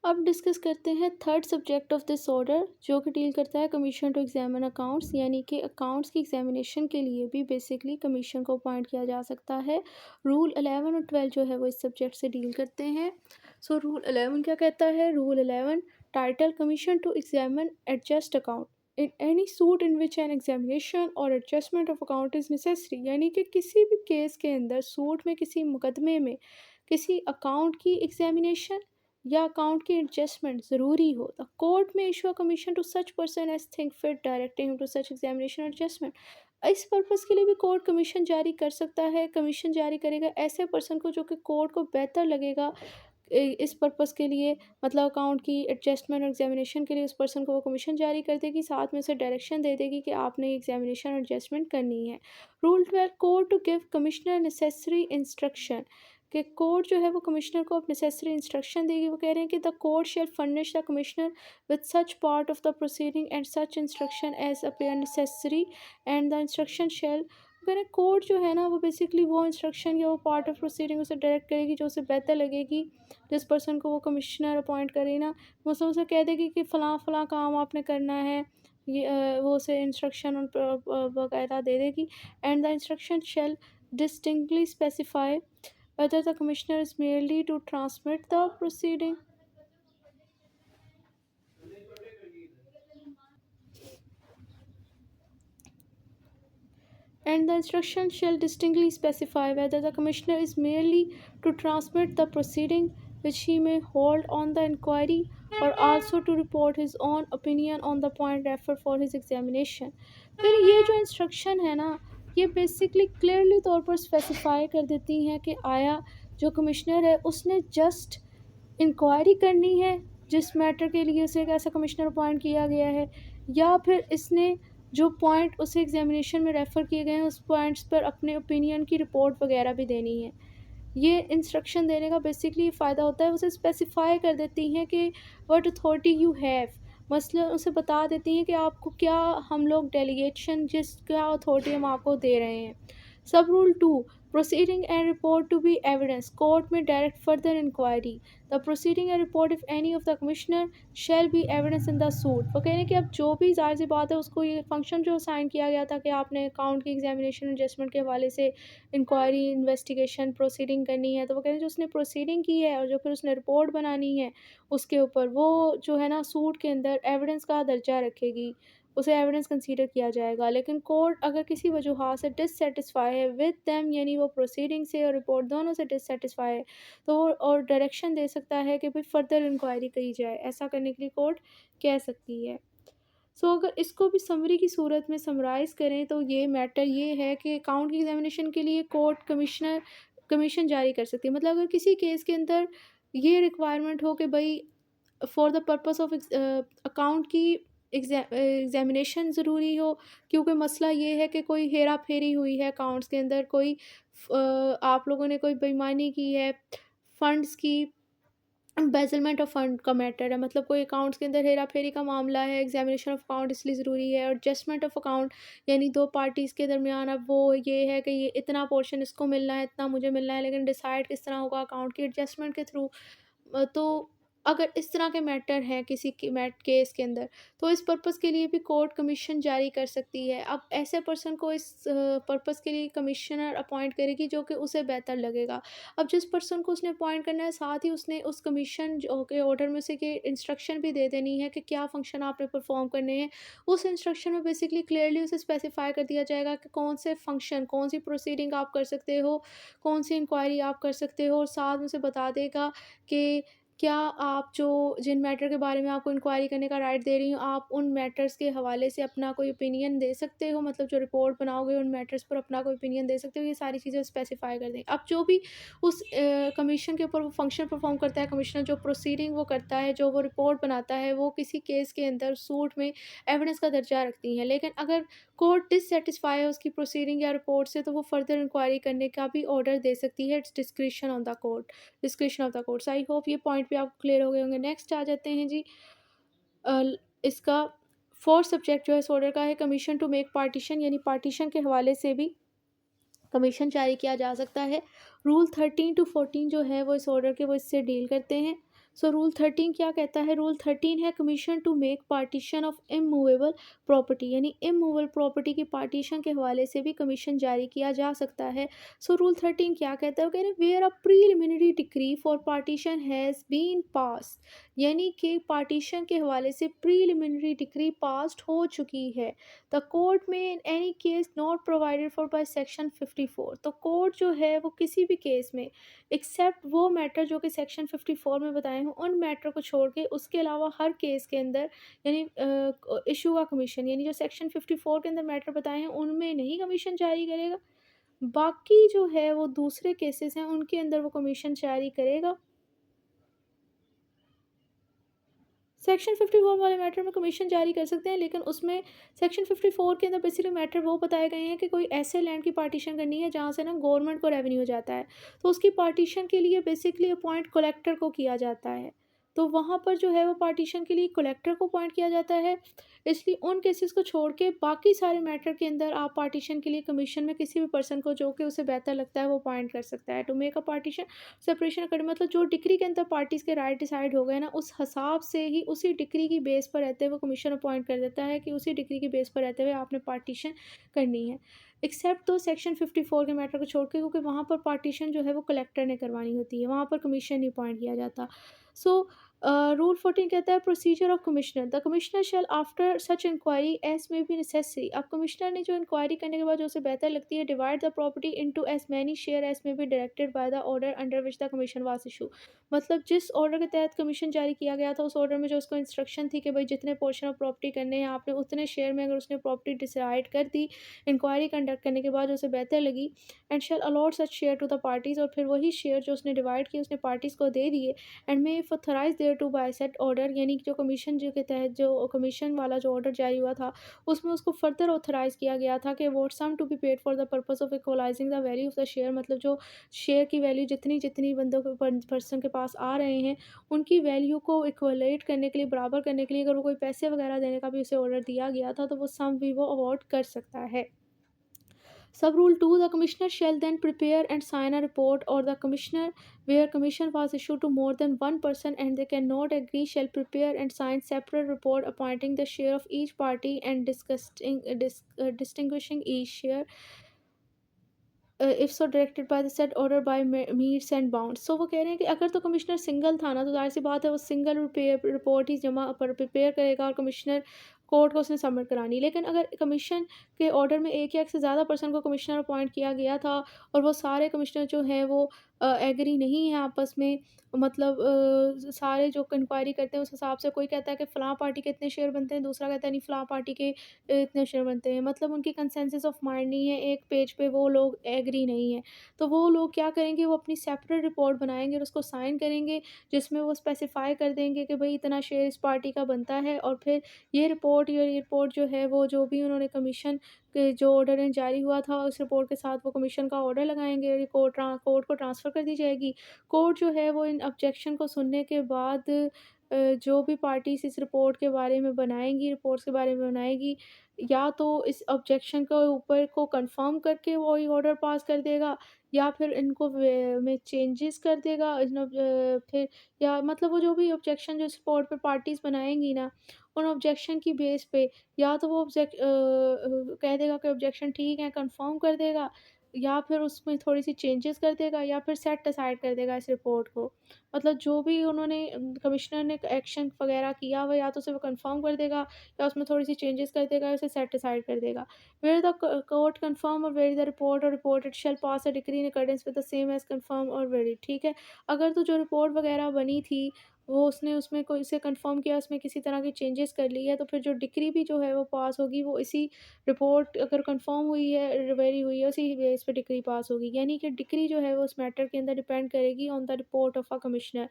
अब डिस्कस करते हैं third subject of this order, जो कि डील करता है कमीशन टू एग्जामिन अकाउंट्स, यानी कि अकाउंट्स की एग्जामिनेशन के लिए भी बेसिकली कमीशन को अपॉइंट किया जा सकता है। रूल 11 और 12 जो है वो इस सब्जेक्ट से डील करते हैं। सो रूल 11 क्या कहता है? Rule 11 title commission to examine adjust account in any suit in which an examination और adjustment of account is necessary, यानी कि किसी भी केस के अंदर, सूट में, किसी मुकदमे में किसी अकाउंट की एग्जामिनेशन या अकाउंट की एडजस्टमेंट ज़रूरी हो, द कोर्ट में issue a commission to such person as think fit directing him to such examination adjustment. इस पर्पज़ के लिए भी कोर्ट कमीशन जारी कर सकता है। कमीशन जारी करेगा ऐसे पर्सन को जो कि कोर्ट को बेहतर लगेगा इस पर्पज़ के लिए, मतलब अकाउंट की एडजस्टमेंट और एग्जामिनेशन के लिए उस पर्सन को वो कमीशन जारी कर देगी, साथ में उसे डायरेक्शन दे देगी कि आपने एग्जामिनेशन और एडजस्टमेंट करनी है। Rule 12 court to give commissioner necessary instruction, कि कोर्ट जो है वो कमिश्नर को अब नेसेसरी इंस्ट्रक्शन देगी। वो कह रहे हैं कि the court shall furnish the commissioner with such part of the proceeding and such instruction as appear necessary and the instruction shall, कह रहे हैं कोर्ट जो है ना वो बेसिकली वो इंस्ट्रक्शन या वो पार्ट ऑफ प्रोसीडिंग उसे डायरेक्ट करेगी जो उसे बेहतर लगेगी। जिस पर्सन को वो कमिश्नर अपॉइंट करे ना, वो उसे कह देगी कि फ़लाँ फ़लाँ काम आपने करना है, ये वो उसे इंस्ट्रक्शन बाकायदा दे देगी। And the instruction shall distinctly specify whether the commissioner is merely to transmit the proceeding and the instruction shall distinctly specify whether the commissioner is merely to transmit the proceeding which he may hold on the inquiry or also to report his own opinion on the point referred for his examination। फिर ये जो instruction है ना, ये basically clearly तौर पर specify कर देती हैं कि आया जो कमिश्नर है उसने जस्ट इंक्वायरी करनी है जिस मैटर के लिए उसे एक ऐसा कमिश्नर अपॉइंट किया गया है, या फिर इसने जो पॉइंट उसे एग्जामिनेशन में रेफ़र किए गए हैं उस पॉइंट्स पर अपने ओपिनियन की रिपोर्ट वगैरह भी देनी है। ये इंस्ट्रक्शन देने का बेसिकली फ़ायदा होता है, उसे स्पेसिफाई कर देती हैं कि व्हाट अथॉरिटी यू हैव, मसलन उसे बता देती हैं कि आपको क्या हम लोग डेलीगेशन जिस क्या अथॉरिटी हम आपको दे रहे हैं। Sub rule 2 proceeding and report to be evidence court में direct further inquiry, the proceeding and report if any of the commissioner shall be evidence in the suit. वो कह रहे हैं कि अब जो भी ज़ाहिर सी बात है उसको ये फंक्शन जो असाइन किया गया था कि आपने अकाउंट की एग्जामिनेशन एडजस्टमेंट के हवाले से इंक्वायरी इन्वेस्टिगेशन प्रोसीडिंग करनी है, तो वो कह रहे हैं जो उसने प्रोसीडिंग की है और जो फिर उसने रिपोर्ट बनानी है उसके ऊपर वो जो है ना सूट के अंदर एविडेंस का दर्जा रखेगी, उसे एविडेंस कंसीडर किया जाएगा। लेकिन कोर्ट अगर किसी वजूहत से डिससेटिस्फाई है विद देम, यानी वो प्रोसीडिंग से और रिपोर्ट दोनों से डिससेटिस्फाई है, तो वो और डायरेक्शन दे सकता है कि भाई फर्दर इंक्वायरी की जाए। ऐसा करने के लिए कोर्ट कह सकती है। सो अगर इसको भी समरी की सूरत में समराइज़ करें तो ये मैटर ये है कि अकाउंट की एग्जामिनेशन के लिए कोर्ट कमीशन जारी कर सकती है। मतलब अगर किसी केस के अंदर ये रिक्वायरमेंट हो कि भाई for the purpose of account की एग्जामिनेशन ज़रूरी हो, क्योंकि मसला ये है कि कोई हेरा फेरी हुई है अकाउंट्स के अंदर, कोई आप लोगों ने कोई बेईमानी की है फंड्स की, एम्बेज़लमेंट ऑफ फंड का मैटर है, मतलब कोई अकाउंट्स के अंदर हेरा-फेरी का मामला है, एग्जामिनेशन ऑफ अकाउंट इसलिए ज़रूरी है, और एडजस्टमेंट ऑफ अकाउंट यानी 2 पार्टीज़ के दरमियान अब वो ये है कि ये इतना पोर्शन इसको मिलना है, इतना मुझे मिलना है, लेकिन डिसाइड किस तरह होगा अकाउंट की एडजस्टमेंट के थ्रू। तो अगर इस तरह के मैटर हैं किसी की केस के अंदर, तो इस पर्पज़ के लिए भी कोर्ट कमीशन जारी कर सकती है। अब ऐसे पर्सन को इस पर्पज़ के लिए कमिश्नर अपॉइंट करेगी जो कि उसे बेहतर लगेगा। अब जिस पर्सन को उसने अपॉइंट करना है साथ ही उसने उस कमीशन जो के ऑर्डर में उसे कि इंस्ट्रक्शन भी दे देनी है कि क्या फ़ंक्शन आपने परफ़ॉर्म करने हैं। उस इंस्ट्रक्शन में बेसिकली क्लियरली उसे स्पेसिफ़ाई कर दिया जाएगा कि कौन से फ़ंक्शन, कौन सी प्रोसीडिंग आप कर सकते हो, कौन सी इंक्वायरी आप कर सकते हो, और साथ में उसे बता देगा कि क्या आप जो जिन मैटर के बारे में आपको इंक्वायरी करने का राइट दे रही हूँ, आप उन मैटर्स के हवाले से अपना कोई ओपिनियन दे सकते हो, मतलब जो रिपोर्ट बनाओगे उन मैटर्स पर अपना कोई ओपिनियन दे सकते हो, ये सारी चीज़ें स्पेसिफाई कर देंगे। अब जो भी उस कमीशन के ऊपर वो फंक्शन परफॉर्म करता है कमिश्नर, जो प्रोसीडिंग वो करता है, जो वो रिपोर्ट बनाता है, वो किसी केस के अंदर सूट में एविडेंस का दर्जा रखती हैं। लेकिन अगर कोर्ट डिससेटिस्फाई है उसकी प्रोसीडिंग या रिपोर्ट से, तो वो फर्दर इंक्वायरी करने का भी ऑर्डर दे सकती है। It's discretion on the court, description of the course. I hope ये पॉइंट भी आपको क्लियर हो गए होंगे। नेक्स्ट आ जाते हैं जी, इसका फोर्थ सब्जेक्ट जो है इस ऑर्डर का है कमीशन टू मेक पार्टीशन, यानी पार्टीशन के हवाले से भी कमीशन जारी किया जा सकता है। रूल 13 टू 14 जो है वो इस ऑर्डर के वो इससे डील करते हैं। सो रूल 13 क्या कहता है? रूल 13 है commission to make partition of immovable property, यानी इमूवेबल प्रॉपर्टी की पार्टीशन के हवाले से भी कमीशन जारी किया जा सकता है। सो रूल 13 क्या कहता है? वो कह रहे हैं where a preliminary decree for partition has been pass, यानी कि पार्टीशन के हवाले से प्रीलिमिनरी डिक्री पास्ड हो चुकी है। द कोर्ट में in any case not provided for by section 54, तो कोर्ट जो है वो किसी भी केस में एक्सेप्ट वो मैटर जो कि सेक्शन 54 में बताए हों, उन मैटर को छोड़ के उसके अलावा हर केस के अंदर यानी इशू का कमीशन, यानी जो सेक्शन 54 के अंदर मैटर बताए हैं उनमें नहीं कमीशन जारी करेगा। बाकी जो है वो दूसरे केसेस हैं उनके अंदर वो कमीशन जारी करेगा। सेक्शन 54 वाले मैटर में कमीशन जारी कर सकते हैं, लेकिन उसमें सेक्शन 54 के अंदर बेसिकली मैटर वो बताए गए हैं कि कोई ऐसे लैंड की पार्टीशन करनी है जहाँ से ना गवर्नमेंट को रेवेन्यू हो जाता है, तो उसकी पार्टीशन के लिए बेसिकली अपॉइंट कलेक्टर को किया जाता है। तो वहाँ पर जो है वो पार्टीशन के लिए कलेक्टर को अपॉइंट किया जाता है। इसलिए उन केसेस को छोड़ के बाकी सारे मैटर के अंदर आप पार्टीशन के लिए कमीशन में किसी भी पर्सन को जो कि उसे बेहतर लगता है वो अपॉइंट कर सकता है। To make a partition separation according, मतलब जो डिक्री के अंदर पार्टीज़ के राइट डिसाइड हो गए ना, उस हिसाब से ही उसी डिक्री की बेस पर रहते हुए कमीशन अपॉइंट कर देता है कि उसी डिक्री की बेस पर रहते हुए आपने पार्टीशन करनी है। एक्सेप्ट तो सेक्शन 54 के मैटर को छोड़ के, क्योंकि वहाँ पर पार्टीशन जो है वो कलेक्टर ने करवानी होती है, वहाँ पर कमीशन नहीं अपॉइंट किया जाता। सो रूल 14 कहता है procedure of commissioner, the commissioner shall after such inquiry as may be necessary, अब कमिश्नर ने जो इंक्वायरी करने के बाद जो उसे बेहतर लगती है, divide the property into as many share as may be directed by the order under which the commission was issue, मतलब जिस ऑर्डर के तहत कमीशन जारी किया गया था उस ऑर्डर में जो उसको इंस्ट्रक्शन थी कि भाई जितने पोर्शन ऑफ प्रॉपर्टी करने हैं आपने उतने शेयर में, अगर उसने प्रॉपर्टी डिसाइड कर दी इंक्वायरी कंडक्ट करने के बाद जो उसे बेहतर लगी, and shall allot such share to the parties, और फिर वही शेयर जो उसने डिवाइड किए उसने पार्टीज़ को दे दिए, and may if authorise thereto by said order, यानी कि जो कमीशन जो के तहत जो कमीशन वाला जो ऑर्डर जारी हुआ था उसमें उसको फर्दर ऑथराइज किया गया था कि what sum to be paid for the purpose of equalising the value of the share, मतलब जो शेयर की वैल्यू जितनी जितनी बंदों के पर्सन के पास आ रहे हैं उनकी वैल्यू को इक्वलेट करने के लिए, बराबर करने के लिए, अगर वो कोई पैसे वगैरह देने का भी उसे ऑर्डर दिया गया था तो वो सम भी वो अवॉर्ड कर सकता है। Sub Rule 2, the Commissioner shall then prepare and sign a report, or the Commissioner, where commission was issued to more than one person and they cannot agree, shall prepare and sign separate report appointing the share of each party and distinguishing each share if so directed by the set order by metes and bounds. So वो कह रहे हैं कि अगर तो commissioner single था ना, तो ज़ाहिर सी बात है वो सिंगल रिपोर्ट ही जमा पर प्रिपेयर करेगा और कमिश्नर कोर्ट को उसने सबमिट करानी। लेकिन अगर कमीशन के ऑर्डर में एक या एक से ज़्यादा पर्सन को कमिश्नर अपॉइंट किया गया था और वो सारे कमिश्नर जो हैं वो एग्री नहीं है आपस में, मतलब सारे जो इंक्वायरी करते हैं उस हिसाब से कोई कहता है कि फ़लाँ पार्टी के इतने शेयर बनते हैं, दूसरा कहता है नहीं फ़लाँ पार्टी के इतने शेयर बनते हैं, मतलब उनकी कंसेंसस ऑफ माइंड नहीं है, एक पेज पे वो लोग एग्री नहीं है। तो वो लोग क्या करेंगे, वो अपनी सेपरेट रिपोर्ट बनाएँगे और उसको साइन करेंगे, जिसमें वो स्पेसिफ़ाई कर देंगे कि भई इतना शेयर इस पार्टी का बनता है, और फिर ये रिपोर्ट जो है वो जो भी उन्होंने कमीशन के जो ऑर्डर जारी हुआ था उस रिपोर्ट के साथ वो कमीशन का ऑर्डर लगाएँगे और ये कोर्ट को ट्रांसफ़र कर दी जाएगी। कोर्ट जो है वो इन ऑब्जेक्शन को सुनने के बाद जो भी पार्टीज़ इस रिपोर्ट के बारे में बनाएँगी, रिपोर्ट्स के बारे में बनाएगी, या तो इस ऑब्जेक्शन के ऊपर को कन्फर्म करके वो ये ऑर्डर पास कर देगा, या फिर इनको वे में चेंजेस कर देगा फिर, या मतलब वो जो भी ऑब्जेक्शन जो इस रिपोर्ट पे पार्टीज़ बनाएँगी ना, उन ऑब्जेक्शन की बेस पे या तो वो कह देगा कि ऑब्जेक्शन ठीक है, कन्फर्म कर देगा, या फिर उसमें थोड़ी-सी चेंजेस कर देगा, या फिर सेट असाइड कर देगा इस रिपोर्ट को। मतलब जो भी उन्होंने कमिश्नर ने एक्शन वगैरह किया हुआ, या तो उसे वो कन्फर्म कर देगा, या उसमें थोड़ी-सी चेंजेस कर देगा, या उसे सेट असाइड कर देगा। Where the court confirm or vary the report or reported shall pass a decree in accordance with the same as confirm or vary, ठीक है। अगर तो जो रिपोर्ट वगैरह बनी थी, वो उसने उसमें कोई उसे कन्फर्म किया, उसमें किसी तरह की चेंजेस कर ली है, तो फिर जो डिक्री भी जो है वो पास होगी, वो इसी रिपोर्ट अगर कन्फर्म हुई है, वेरी हुई है, उसी बेस पे डिक्री पास होगी। यानी कि डिक्री जो है वो उस मैटर के अंदर डिपेंड करेगी on the report of a commissioner.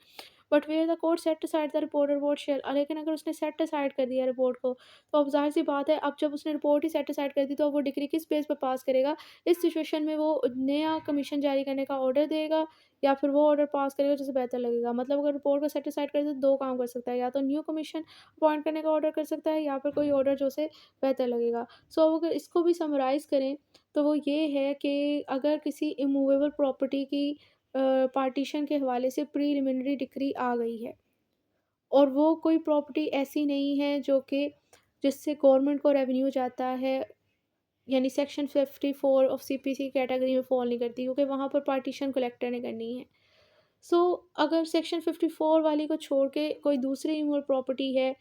But where the court set aside the report, report shall, लेकिन अगर उसने सेट असाइड कर दिया रिपोर्ट को, तो अब ज़ाहिर सी बात है, अब जब उसने रिपोर्ट ही सेट असाइड कर दी तो अब वो डिग्री किस बेस पे पास करेगा? इस सिचुएशन में वो नया कमीशन जारी करने का ऑर्डर देगा, या फिर वो ऑर्डर पास करेगा जिसे बेहतर लगेगा। मतलब अगर रिपोर्ट को सेट असाइड कर दे तो दो काम कर सकता है, या तो न्यू कमीशन अपॉइंट करने का ऑर्डर कर सकता है, या फिर कोई ऑर्डर जो उसे बेहतर लगेगा। सो अगर इसको भी समराइज़ करें तो वो ये है कि अगर किसी इमूवेबल प्रॉपर्टी की पार्टीशन के हवाले से प्रीलिमिनरी डिक्री आ गई है, और वो कोई प्रॉपर्टी ऐसी नहीं है जो कि जिससे गवर्नमेंट को रेवेन्यू जाता है, यानी सेक्शन 54 ऑफ सीपीसी कैटेगरी में फॉल नहीं करती, क्योंकि वहाँ पर पार्टीशन कलेक्टर ने करनी है। सो अगर सेक्शन 54 वाली को छोड़ के कोई दूसरी इमूवेबल प्रॉपर्टी है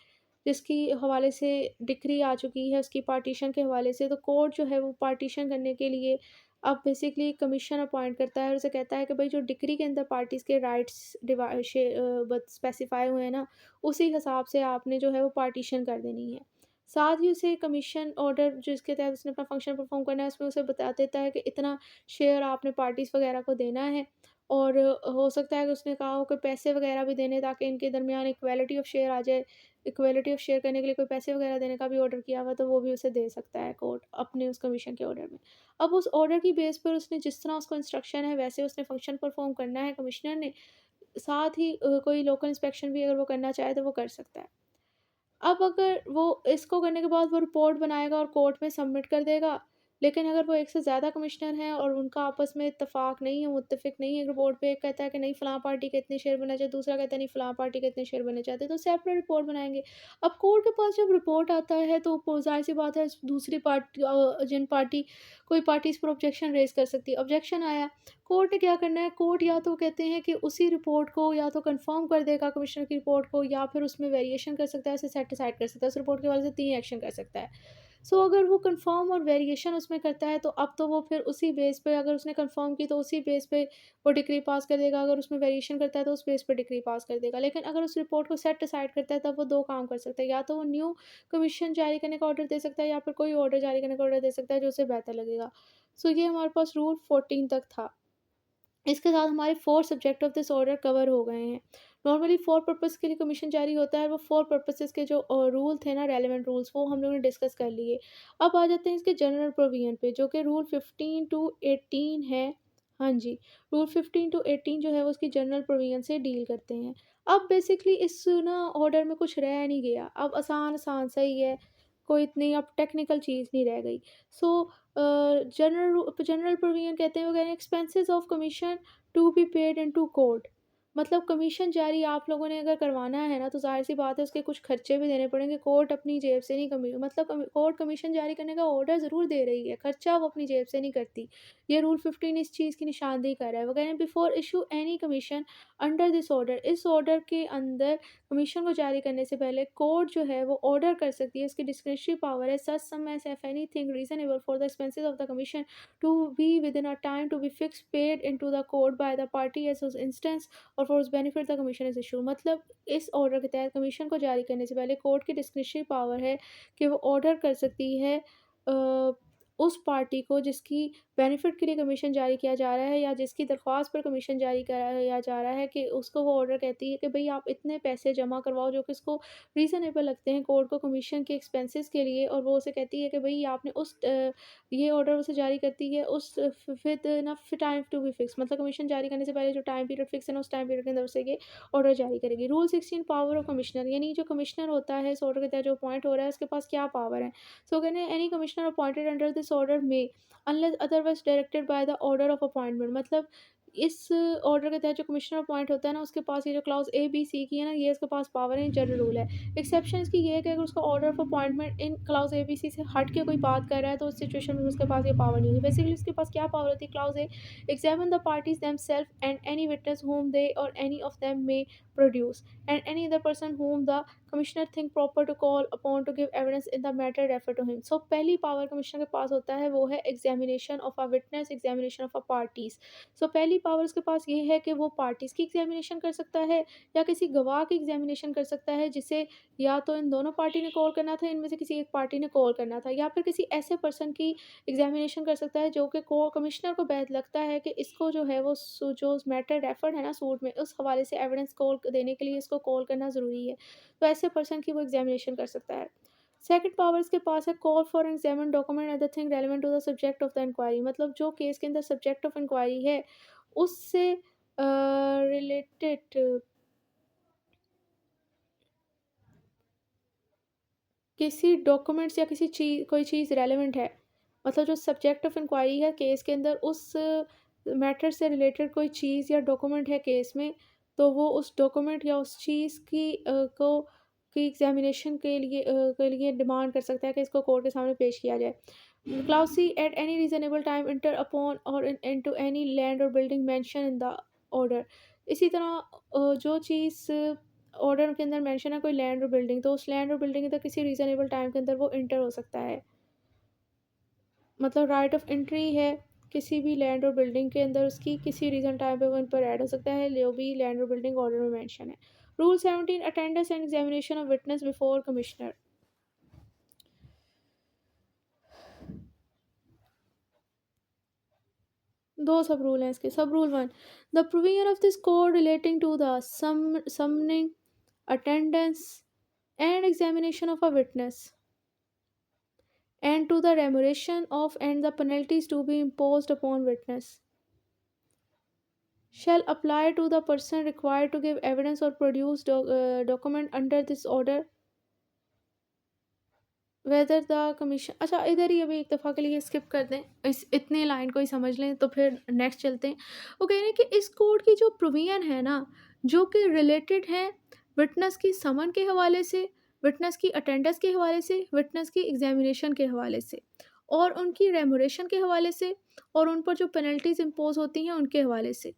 जिसकी हवाले से डिक्री आ चुकी है उसकी पार्टीशन के हवाले से, तो कोर्ट जो है वो पार्टीशन करने के लिए अब बेसिकली कमीशन अपॉइंट करता है और उसे कहता है कि भाई जो डिक्री के अंदर पार्टीज़ के राइट्स स्पेसिफाई हुए हैं ना, उसी हिसाब से आपने जो है वो पार्टीशन कर देनी है। साथ ही उसे कमीशन ऑर्डर जिसके तहत उसने अपना फंक्शन परफॉर्म करना है, उसमें उसे बता देता है कि इतना शेयर आपने पार्टीज़ वगैरह को देना है। और हो सकता है कि उसने कहा हो कि पैसे वगैरह भी देने, ताकि इनके दरमियान इक्वालिटी ऑफ शेयर आ जाए। इक्वालिटी ऑफ शेयर करने के लिए कोई पैसे वगैरह देने का भी ऑर्डर किया हुआ, तो वो भी उसे दे सकता है कोर्ट अपने उस कमीशन के ऑर्डर में। अब उस ऑर्डर की बेस पर उसने जिस तरह उसको इंस्ट्रक्शन है वैसे उसने फंक्शन परफॉर्म करना है कमिश्नर ने। साथ ही कोई लोकल इंस्पेक्शन भी अगर वो करना चाहे तो वो कर सकता है। अब अगर वो इसको करने के बाद वो रिपोर्ट बनाएगा और कोर्ट में सबमिट कर देगा, लेकिन अगर वो एक से ज़्यादा कमिश्नर हैं और उनका आपस में इत्तेफ़ाक नहीं है, मुत्तफ़िक नहीं है रिपोर्ट पे, एक कहता है कि नहीं फ़लाँ पार्टी के इतने शेयर बनने चाहिए, दूसरा कहता है नहीं फ़लाँ पार्टी के इतने शेयर बनने चाहते, तो सेपरेट रिपोर्ट बनाएँगे। अब कोर्ट के पास जब रिपोर्ट आता है तो वो ज़ाहिर-सी बात है दूसरी पार्टी जिन पार्टी कोई पार्टी इस पर ऑब्जेक्शन रेज़ कर सकती है। ऑब्जेक्शन आया, कोर्ट ने क्या करना है, कोर्ट या तो कहते हैं कि उसी रिपोर्ट को या तो कंफर्म कर देगा कमिश्नर की रिपोर्ट को, या फिर उसमें वेरिएशन कर सकता है, उसे सेट असाइड कर सकता है। उस रिपोर्ट के हवाले से 3 एक्शन कर सकता है। सो अगर वो कंफर्म और वेरिएशन उसमें करता है तो अब तो वो फिर उसी बेस पे, अगर उसने कंफर्म की तो उसी बेस पे वो डिक्री पास कर देगा, अगर उसमें वेरिएशन करता है तो उस बेस पे डिक्री पास कर देगा। लेकिन अगर उस रिपोर्ट को सेट असाइड करता है तब वो 2 काम कर सकता है, या तो वो न्यू कमीशन जारी करने का ऑर्डर दे सकता है या फिर कोई ऑर्डर जारी करने का ऑर्डर दे सकता है जो उसे बेहतर लगेगा। सो ये हमारे पास रूल 14 तक था। इसके साथ हमारे 4 subject of this order cover हो गए हैं। नॉर्मली 4 पर्पज़ के लिए कमीशन जारी होता है, वो 4 पर्पसेज़ के जो रूल थे ना, रेलेवेंट रूल्स, वो हम लोगों ने डिस्कस कर लिए। अब आ जाते हैं इसके जनरल प्रोविज़न पे, जो कि रूल 15 टू 18 है। हाँ जी, रूल 15 टू 18 जो है वो उसकी जनरल प्रोविज़न से डील करते हैं। अब बेसिकली इस ना ऑर्डर में कुछ रह नहीं गया, अब आसान-आसान सा ही है, कोई इतनी अब टेक्निकल चीज़ नहीं रह गई। सो जनरल प्रोविज़न कहते हैं, वो कह रहे हैं expenses of commission to be paid into court. मतलब कमीशन जारी आप लोगों ने अगर करवाना है ना, तो ज़ाहिर-सी बात है उसके कुछ खर्चे भी देने पड़ेंगे। कोर्ट अपनी जेब से नहीं मतलब कोर्ट कमीशन जारी करने का ऑर्डर ज़रूर दे रही है, खर्चा वो अपनी जेब से नहीं करती। ये रूल 15 इस चीज़ की निशानदेही कर रहा है। वो कह रहे हैं before issue any commission under this order, इस ऑर्डर के अंदर कमीशन को जारी करने से पहले कोर्ट जो है वो ऑर्डर कर सकती है, उसकी डिस्क्रिशनरी पावर है, such sum as if anything reasonable for the expenses of the commission to be within a time to be fixed paid into the court by the party as whose instance और for whose benefit the commission is issued। मतलब इस order के तहत commission को जारी करने से पहले कोर्ट की डिस्क्रिशनरी पावर है कि वो ऑर्डर कर सकती है उस पार्टी को जिसकी बेनिफिट के लिए कमीशन जारी किया जा रहा है या जिसकी दरख्वास्त पर कमीशन जारी कराया जा रहा है, कि उसको वो ऑर्डर कहती है कि भई आप इतने पैसे जमा करवाओ जो कि उसको रीज़नेबल लगते हैं कोर्ट को कमीशन के एक्सपेंसेस के लिए, और वो उसे कहती है कि भई आपने ये ऑर्डर उसे जारी करती है उस विद ना टाइम टू बी फिक्स, मतलब कमीशन जारी करने से पहले जो टाइम पीरियड फिक्स है ना, उस टाइम पीरियड के अंदर उसे ये ऑर्डर जारी करेगी। रूल 16 पावर ऑफ कमिश्नर, यानी जो कमिश्नर होता है इस ऑर्डर के तहत जो अपॉइंट हो रहा है उसके पास क्या पावर है। सो कहते हैं any commissioner appointed under this order may unless otherwise directed by the order of appointment. मतलब इस ऑर्डर के तहत जो कमिश्नर अपॉइंट होता है ना, उसके पास ये जो क्लॉज ए बी सी की है ना, ये उसके पास पावर है, जनरल रूल है। एक्सेप्शन इसकी ये है कि अगर उसका order of appointment in clause A B C से हट के कोई बात कर रहा है तो उस सिचुएशन में उसके पास ये पावर नहीं होगी। बेसिकली उसके पास क्या पावर होती है, clause A examine the parties themselves and any witness whom they or any of them may produce and any other person whom the commissioner think proper to call upon to give evidence in the matter refer to him। So पहली power commissioner के पास होता है वो है examination of a witness, examination of a parties. So पहली power उसके पास ये है कि वो पार्टीज की एग्जामिनेशन कर सकता है या किसी गवाह की एग्जामिनेशन कर सकता है जिसे या तो इन दोनों पार्टी ने कॉल करना था, इनमें से किसी एक पार्टी ने कॉल करना था, या फिर किसी ऐसे पर्सन की एग्जामिनेशन कर सकता है जो कि को कमिश्नर को बेहद लगता है कि इसको जो है वो जो मैटर रेफर्ड है ना सूट में, उस हवाले से एविडेंस कॉल देने के लिए इसको कॉल करना ज़रूरी है, तो ऐसे पर्सन की वो एग्जामिनेशन कर सकता है। सेकंड पावर इसके पास है call for examine document other thing relevant to the subject of the inquiry. मतलब जो केस के अंदर सब्जेक्ट ऑफ इंक्वायरी है उससे रिलेटेड किसी डॉक्यूमेंट्स या किसी चीज़, कोई चीज़ रेलेवेंट है, मतलब जो सब्जेक्ट ऑफ इंक्वायरी है केस के अंदर, उस मैटर से रिलेटेड कोई चीज़ या डॉक्यूमेंट है केस में, तो वो उस डॉक्यूमेंट या उस चीज़ की एग्जामिनेशन के लिए डिमांड कर सकता है कि इसको कोर्ट के सामने पेश किया जाए। Clause C at any reasonable time enter upon और इनटू एनी लैंड और building mention in the order. इसी तरह जो चीज़ ऑर्डर के अंदर मेंशन है कोई लैंड और बिल्डिंग, तो उस लैंड और बिल्डिंग के अंदर किसी रीज़नेबल टाइम के अंदर वो एंटर हो सकता है। मतलब राइट ऑफ एंट्री है किसी भी लैंड और बिल्डिंग के अंदर, उसकी किसी रीज़न टाइम पे वो इन पर ऐड हो सकता है, जो भी लैंड और बिल्डिंग ऑर्डर में मेंशन है। Rule 17 attendance and examination of witness before commissioner. दो सब रूल हैं इसके। Sub rule 1, the provision of this code relating to the summoning attendance and examination of a witness and to the remuneration of and the penalties to be imposed upon witness shall apply to the person required to give evidence or produce document under this order whether the commission। अच्छा इधर ही अभी एक दफ़ा के लिए skip कर दें, इस इतनी लाइन को ही समझ लें तो फिर नेक्स्ट चलते हैं। वो कह रहे हैं कि इस कोड की जो प्रोविजन है ना, जो कि रिलेटेड है विटनेस की समन के हवाले से, विटनेस की अटेंडेंस के हवाले से, विटनेस की एग्जामिनेशन के हवाले से और उनकी रेमुरेशन के हवाले से और उन पर जो पेनल्टीज इम्पोज होती हैं उनके हवाले से,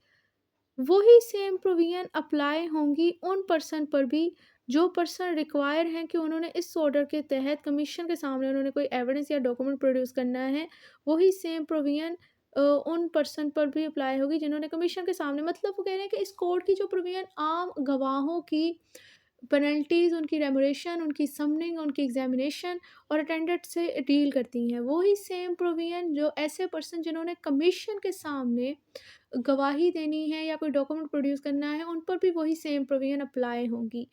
वही सेम प्रोविजन अप्लाई होंगी उन पर्सन पर भी जो पर्सन रिक्वायर हैं कि उन्होंने इस ऑर्डर के तहत कमीशन के सामने उन्होंने कोई एविडेंस या डॉक्यूमेंट प्रोड्यूस करना है। वही सेम प्रोविजन उन पर्सन पर भी अप्लाई होगी जिन्होंने कमीशन के सामने, मतलब वो कह रहे हैं कि इस कोड की जो प्रोविजन आम गवाहों की पेनल्टीज़, उनकी रेमुरेशन, उनकी समनिंग, उनकी एग्जामिनेशन और अटेंडेंट से डील करती हैं, वही सेम प्रोविजन जो ऐसे पर्सन जिन्होंने कमीशन के सामने गवाही देनी है या कोई डॉक्यूमेंट प्रोड्यूस करना है, उन पर भी वही सेम प्रोविजन अप्लाई होंगी।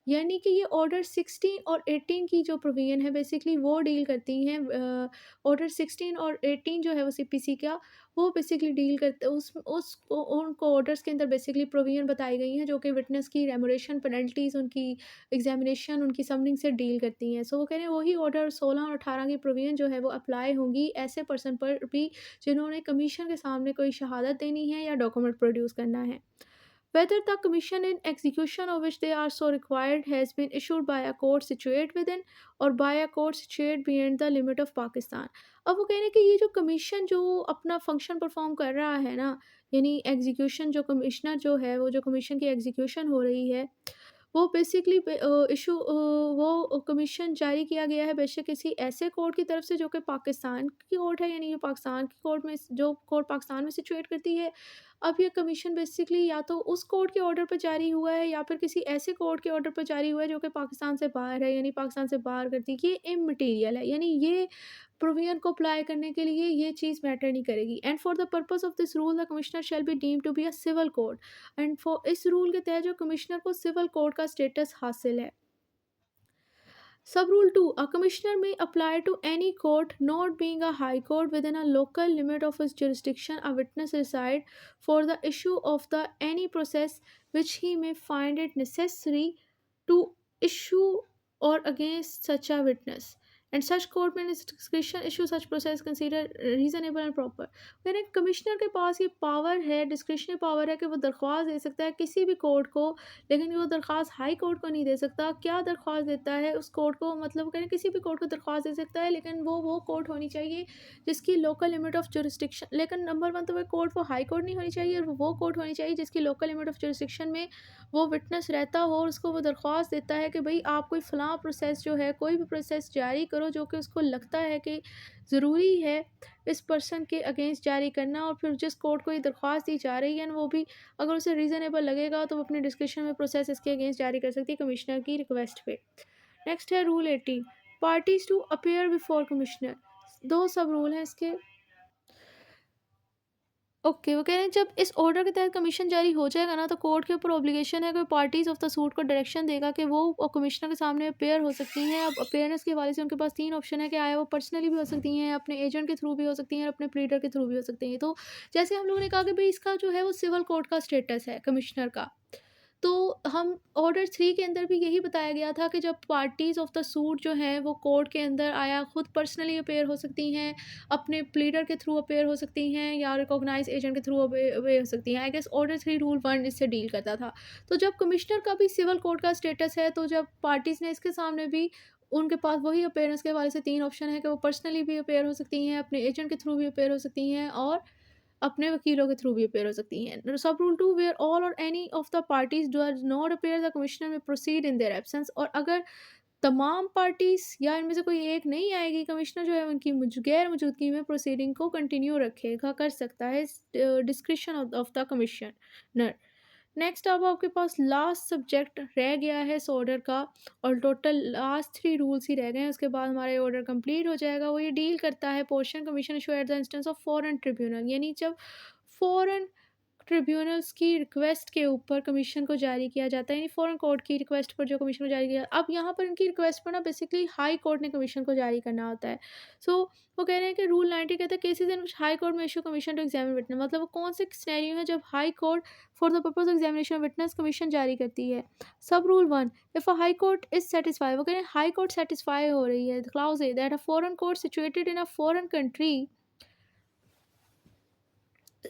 यानी कि ये ऑर्डर 16 और 18 की जो प्रोविजन है बेसिकली वो डील करती हैं। ऑर्डर 16 और 18 जो है वो सीपीसी का, वो बेसिकली डील करते उनको ऑर्डर्स के अंदर बेसिकली प्रोविजन बताई गई हैं जो कि विटनेस की रेमुरेशन, पेनल्टीज़, उनकी एग्जामिनेशन, उनकी समनिंग से डील करती हैं। सो वो कह रहे हैं वही ऑर्डर 16 और 18 की प्रोविजन जो है वो अप्लाई होंगी ऐसे पर्सन पर भी जिन्होंने कमीशन के सामने कोई शहादत देनी है या डॉक्यूमेंट प्रोड्यूस करना है। Whether the commission in execution of which they are so required has been issued by a court situate within or by a court situate beyond the limit of Pakistan। अब वो कह रहे हैं कि ये जो कमीशन जो अपना फंक्शन परफॉर्म कर रहा है ना, यानी एग्जीक्यूशन जो कमिश्नर जो है वो जो कमीशन की एग्जीक्यूशन हो रही है वो बेसिकली वो कमीशन जारी किया गया है बेशक किसी ऐसे कोर्ट की तरफ से जो कि पाकिस्तान की कोर्ट है, यानी ये पाकिस्तान की कोर्ट में जो कोर्ट पाकिस्तान में सिचुएट करती है। अब ये कमीशन बेसिकली या तो उस कोर्ट के ऑर्डर पर जारी हुआ है या फिर किसी ऐसे कोर्ट के ऑर्डर पर जारी हुआ है जो कि पाकिस्तान से बाहर है, यानी पाकिस्तान से बाहर करती है। ये इममटीरियल है, यानी ये प्रोविजन को अप्लाई करने के लिए ये चीज़ मैटर नहीं करेगी। And for the purpose of this rule the commissioner shall be deem to be a civil court. And for इस रूल के तहत जो कमिश्नर को सिविल कोर्ट का स्टेटस हासिल है। Sub Rule 2, a commissioner may apply to any court, not being a high court within a local limit of his jurisdiction, a witness reside for the issue of the any process which he may find it necessary to issue or against such a witness. And such court may in its discretion issue such process consider reasonable and proper। यानी commissioner के पास ये power है, discretionary power है कि वो दरख्वास्त दे सकता है किसी भी कोर्ट को, लेकिन वो दरख्वास्त हाई कोर्ट को नहीं दे सकता। क्या दरख्वास्त देता है उस कोर्ट को, मतलब वो कहें किसी भी कोर्ट को दरख्वास्त दे सकता है, लेकिन वो कोर्ट होनी चाहिए जिसकी लोकल लिमिट ऑफ जुरिस्डिक्शन। लेकिन नंबर वन तो वो कोर्ट वो हाई कोर्ट नहीं होनी चाहिए, और वो कोर्ट होनी चाहिए जिसकी लोकल लिमिट ऑफ जुरिस्डिक्शन में वो विटनेस रहता हो और उसको वो दरख्वास्त देता है कि भाई आप कोई फ़लाँ प्रोसेस जो है, कोई भी प्रोसेस जारी करो जो कि उसको लगता है कि ज़रूरी है इस पर्सन के अगेंस्ट जारी करना। और फिर जिस कोर्ट को ये दरख्वास्त दी जा रही है वो भी अगर उसे रीज़नेबल लगेगा तो वो अपने डिस्क्रिप्शन में प्रोसेस इसके अगेंस्ट जारी कर सकती है कमिश्नर की रिक्वेस्ट पे। नेक्स्ट है rule 18, parties to appear before commissioner. दो सब रूल हैं इसके। ओके, वो कह रहे हैं जब इस ऑर्डर के तहत कमीशन जारी हो जाएगा ना तो कोर्ट के ऊपर ऑब्लिगेशन है कि पार्टीज़ ऑफ द सूट को डायरेक्शन देगा कि वो कमिश्नर के सामने अपेयर हो सकती हैं। अब अपेयरेंस के हवाले से उनके पास 3 ऑप्शन है कि आया वो पर्सनली भी हो सकती हैं, अपने एजेंट के थ्रू भी हो सकती हैं और अपने प्लीडर के थ्रू भी हो सकती हैं। तो जैसे हम लोगों ने कहा कि भाई इसका जो है वो सिविल कोर्ट का स्टेटस है कमिश्नर का, तो हम ऑर्डर 3 के अंदर भी यही बताया गया था कि जब पार्टीज़ ऑफ द सूट जो हैं वो कोर्ट के अंदर आया खुद पर्सनली अपीयर हो सकती हैं, अपने प्लीडर के थ्रू अपीयर हो सकती हैं या रिकॉग्नाइज्ड एजेंट के थ्रू अपीयर हो सकती हैं। आई गेस ऑर्डर 3 रूल 1 इससे डील करता था। तो जब कमिश्नर का भी सिविल कोर्ट का स्टेटस है, तो जब पार्टीज़ ने इसके सामने भी उनके पास वही अपीयरेंस के हवाले से 3 ऑप्शन है कि वो पर्सनली भी अपीयर हो सकती हैं, अपने एजेंट के थ्रू भी अपीयर हो सकती हैं और अपने वकीलों के थ्रू भी अपीयर हो सकती हैं। सब रूल 2 वेयर ऑल और any of the parties does not appear the commissioner में प्रोसीड इन देयर एब्सेंस। और अगर तमाम पार्टीज या इनमें से कोई एक नहीं आएगी, कमिश्नर जो है उनकी गैर मौजूदगी में प्रोसीडिंग को कंटिन्यू रखेगा, कर सकता है, description of the commissioner. Next अब आपके पास लास्ट सब्जेक्ट रह गया है इस ऑर्डर का, और टोटल लास्ट 3 रूल्स ही रह गए हैं, उसके बाद हमारे ऑर्डर कंप्लीट हो जाएगा। वो ये डील करता है portion commission issue at the instance of foreign tribunal, यानी जब फॉरेन ट्रिब्यूनल्स की रिक्वेस्ट के ऊपर कमीशन को जारी किया जाता है, यानी फॉरेन कोर्ट की रिक्वेस्ट पर जो कमीशन को जारी किया। अब यहाँ पर इनकी रिक्वेस्ट पर ना बेसिकली हाई कोर्ट ने कमीशन को जारी करना होता है। सो वो कह रहे हैं कि रूल 90 कहता है केसेस इन हाई कोर्ट में issue commission to examine witness, मतलब वो कौन से सिनेरियो है जब high court for the purpose of examination witness commission जारी करती है। Sub rule 1 if a high court is satisfy, वो कह रहे हैं हाई कोर्ट सेटिस्फाई हो रही है, clause a that a foreign court situated in a foreign country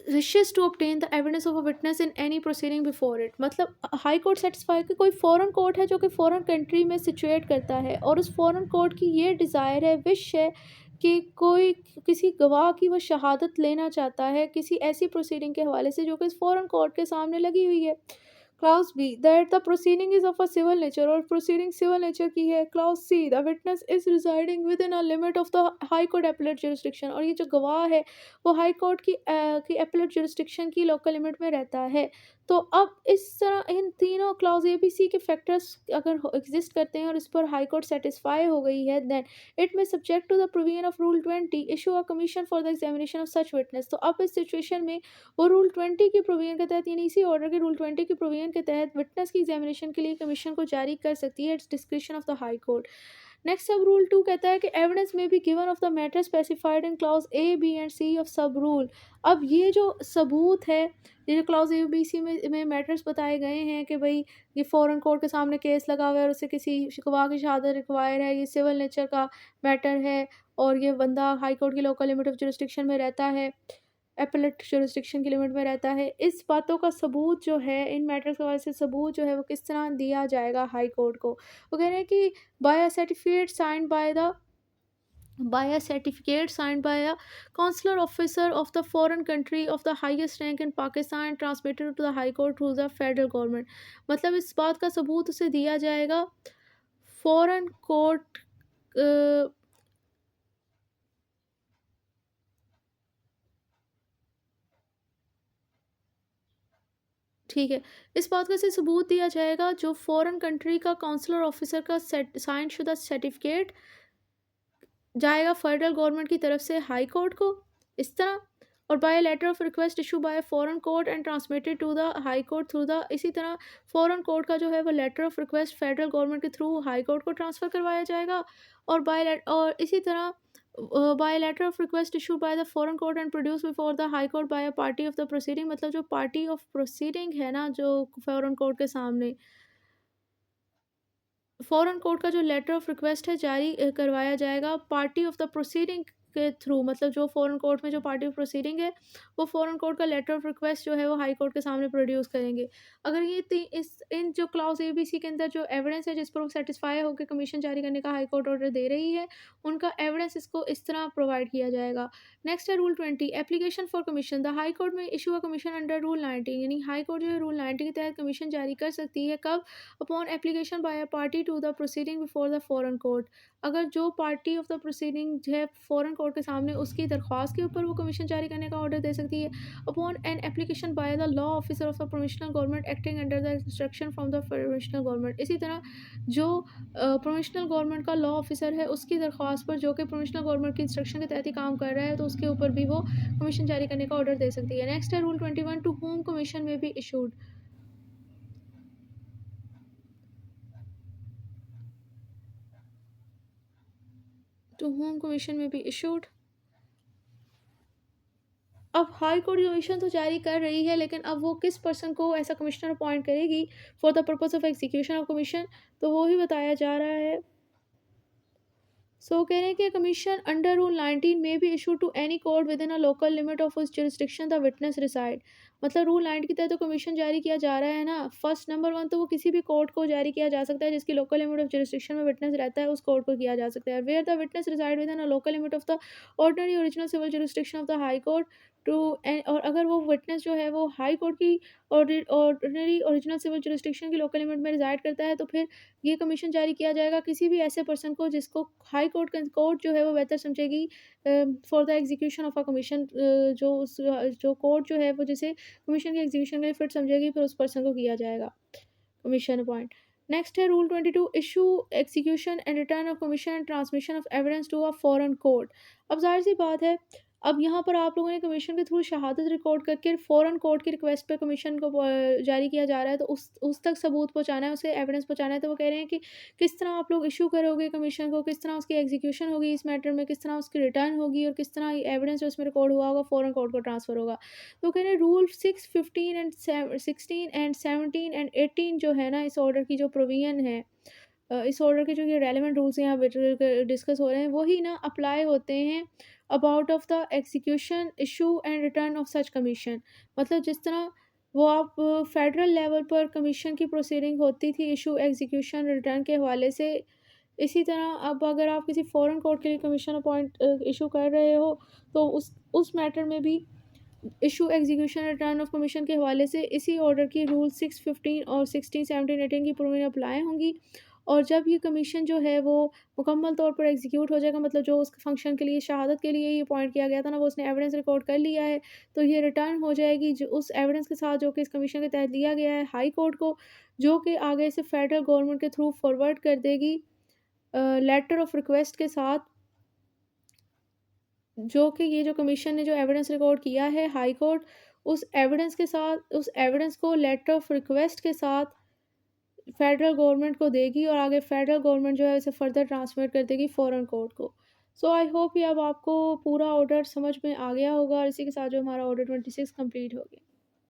wishes to obtain the evidence of a witness in any proceeding before it, मतलब high court satisfy कि कोई फॉरेन कोर्ट है जो कि foreign country में situate करता है और उस फॉरेन कोर्ट की ये डिज़ायर है, विश है कि कोई किसी गवाह की वो शहादत लेना चाहता है किसी ऐसी प्रोसीडिंग के हवाले से जो कि इस फॉरेन कोर्ट के सामने लगी हुई है। Clause b that the proceeding is of a civil nature, और प्रोसीडिंग सिविल नेचर की है। Clause c the witness is residing within a limit of the high court appellate jurisdiction, और ये जो गवाह है वो हाई कोर्ट की एपलेट जुरिस्डिक्शन की लोकल लिमिट में रहता है। तो अब इस तरह इन तीनों क्लाउज ए बी सी के फैक्टर्स अगर एग्जिस्ट करते हैं और इस पर हाई कोर्ट सेटिस्फाई हो गई है, then it may subject to the provision of rule 20 issue a commission for the examination of such witness. तो अब इस सिचुएशन में वो रूल 20 की प्रोविजन के तहत, यानी इसी ऑर्डर के रूल 20 की प्रोविजन के तहत विटनेस की एग्जामिनेशन के लिए कमीशन को जारी कर सकती है, it's description of the high court. Next sub rule 2 कहता है कि evidence may be given of the matter specified in clause A b and c of sub rule. अब ये जो सबूत है, ये जो क्लॉज ए बी सी में मैटर्स बताए गए हैं कि भाई ये फॉरेन कोर्ट के सामने केस लगा हुआ है और उससे किसी गवाह की शहादत रिक्वायर है, ये सिविल नेचर का मैटर है और ये बंदा हाई कोर्ट की लोकल लिमिट ऑफ जुरिस्डिक्शन में रहता है, एपेलेट जुरिस्डिक्शन की लिमिट में रहता है। इस बातों का सबूत जो है, इन मैटर्स के वजह से सबूत जो है वो किस तरह दिया जाएगा हाई कोर्ट को। वो कह रहे हैं कि by a certificate signed by a consular officer of the foreign country of the highest rank in Pakistan transmitted to the high court through the federal government, मतलब इस बात का सबूत उसे दिया जाएगा फॉरेन कोर्ट, ठीक है, इस बात का से सबूत दिया जाएगा जो फॉरेन कंट्री का काउंसलर ऑफिसर का साइन शुदा सर्टिफिकेट जाएगा फेडरल गवर्नमेंट की तरफ से हाई कोर्ट को, इस तरह। और by letter of request issue by foreign court and transmitted to the high court through the, इसी तरह फॉरेन कोर्ट का जो है वो letter of request federal government के थ्रू हाई कोर्ट को ट्रांसफ़र करवाया जाएगा। और और इसी तरह by letter of request issue by the foreign court and produce before the high court by a party of the proceeding, मतलब जो पार्टी ऑफ प्रोसीडिंग है ना जो फॉरेन कोर्ट के सामने, फॉरेन कोर्ट का जो लेटर ऑफ रिक्वेस्ट है जारी करवाया जाएगा पार्टी ऑफ द प्रोसीडिंग के थ्रू, मतलब जो फॉरेन कोर्ट में जो पार्टी ऑफ प्रोसीडिंग है वो फॉरेन कोर्ट का लेटर ऑफ रिक्वेस्ट जो है वो हाई कोर्ट के सामने प्रोड्यूस करेंगे। अगर ये इस इन जो क्लाउज ए बी सी के अंदर जो एविडेंस है जिस पर वो सेटिस्फाई होकर कमीशन जारी करने का हाई कोर्ट ऑर्डर दे रही है, उनका एविडेंस इसको इस तरह प्रोवाइड किया जाएगा। नेक्स्ट है rule 20 application for commission, the high court में issue a commission under rule 19, यानी हाई कोर्ट जो है रूल 90 के तहत कमीशन जारी कर सकती है, कब? Upon application by a party to the proceeding before the foreign court, अगर जो पार्टी ऑफ द प्रोसीडिंग जो है फॉरेन कोर्ट के सामने उसकी दरख्वास्त के ऊपर वो कमीशन जारी करने का ऑर्डर दे सकती है। Upon an application by the law officer of the provincial government acting under the instruction from the provincial government, इसी तरह जो प्रोविशनल गवर्नमेंट का लॉ ऑफिसर है उसकी दरख्वास्त पर जो कि प्रोविशनल गवर्नमेंट की इंस्ट्रक्शन के तहत ही काम कर रहा है तो उसके ऊपर भी वो कमीशन जारी करने का ऑर्डर दे सकती है। नेक्स्ट है रूल 21 टू होम कमीशन में भी इशूड, टू होम कमीशन में भी इशूड। अब हाई कोर्ट कमीशन तो जारी कर रही है, लेकिन अब वो किस पर्सन को ऐसा कमिश्नर अपॉइंट करेगी for the purpose of execution of commission, तो वो ही बताया जा रहा है। कह रहे हैं कि कमीशन अंडर रूल 19 में भी issue to any court within a local limit of उस जुरिस्डिक्शन द विटनेस रिसाइड। मतलब रूल 9 की तहत तो कमीशन जारी किया जा रहा है ना, फर्स्ट नंबर वन तो वो किसी भी कोर्ट को जारी किया जा सकता है जिसकी लोकल लिमिट ऑफ जुरिस्डिक्शन में विटनेस रहता है, उस कोर्ट को किया जा सकता है। Where the witness reside within a local limit of the ordinary original civil jurisdiction of the high court to, और अगर वो विटनेस जो है वो हाई कोर्ट की ऑर्डिनरी ओरिजिनल सिविल जुरिस्डिक्शन की लोकल लिमिट में रिजाइड करता है, तो फिर ये कमीशन जारी किया जाएगा किसी भी ऐसे पर्सन को जिसको हाई कोर्ट जो है वो बेहतर समझेगी for the execution of a commission, जो कोर्ट जो है वो जिसे कमीशन के एग्जीक्यूशन के लिए फिट समझेगी, फिर उस पर्सन को किया जाएगा कमीशन अपॉइंट। नेक्स्ट है rule 22, issue execution and return of commission and transmission of evidence to a foreign court. अब जाहिर सी बात है, अब यहाँ पर आप लोगों ने कमीशन के थ्रू शहादत रिकॉर्ड करके फ़ॉरेन कोर्ट की रिक्वेस्ट पे कमीशन को जारी किया जा रहा है, तो उस तक सबूत पहुँचाना है, उसे एविडेंस पहुँचाना है। तो वो कह रहे हैं कि किस तरह आप लोग इशू करोगे कमीशन को, किस तरह उसकी एग्जीक्यूशन होगी इस मैटर में, किस तरह उसकी रिटर्न होगी और किस तरह एविडेंस जो इसमें रिकॉर्ड हुआ होगा फ़ॉरेन कोर्ट को ट्रांसफ़र होगा। तो कह रहे हैं रूल 6, 15 एंड 16 एंड 17 एंड 18 जो है ना, इस ऑर्डर की जो प्रोविजन है, इस ऑर्डर के जो ये रेलेवेंट रूल्स यहाँ पे डिस्कस हो रहे हैं, वही ना अप्लाई होते हैं about of the execution issue and return of such commission. मतलब जिस तरह वो आप फेडरल लेवल पर कमीशन की प्रोसीडिंग होती थी इशू एग्जीक्यूशन रिटर्न के हवाले से, इसी तरह अब अगर आप किसी फॉरेन कोर्ट के लिए कमीशन अपॉइंट इशू कर रहे हो, तो उस मैटर में भी issue execution return of commission के हवाले से इसी ऑर्डर की रूल 6, 15 और 16, 17, 18 की प्रोविजन अप्लाई होंगी। और जब ये कमीशन जो है वो मुकम्मल तौर पर एग्जीक्यूट हो जाएगा, मतलब जो उस फंक्शन के लिए शहादत के लिए ये अपॉइंट किया गया था ना, वो उसने एविडेंस रिकॉर्ड कर लिया है, तो ये रिटर्न हो जाएगी जो उस एविडेंस के साथ जो कि इस कमीशन के तहत लिया गया है हाई कोर्ट को, जो कि आगे से फेडरल गवर्नमेंट के थ्रू फॉरवर्ड कर देगी लेटर ऑफ रिक्वेस्ट के साथ, जो कि ये जो कमीशन ने जो एविडेंस रिकॉर्ड किया है हाई कोर्ट, उस एविडेंस को लेटर ऑफ रिक्वेस्ट के साथ फेडरल गवर्नमेंट को देगी और आगे फेडरल गवर्नमेंट जो है इसे फर्दर ट्रांसफ़र कर देगी फॉरेन कोर्ट को। आई होप ये अब आपको पूरा ऑर्डर समझ में आ गया होगा, और इसी के साथ जो हमारा ऑर्डर 26 कंप्लीट हो गया।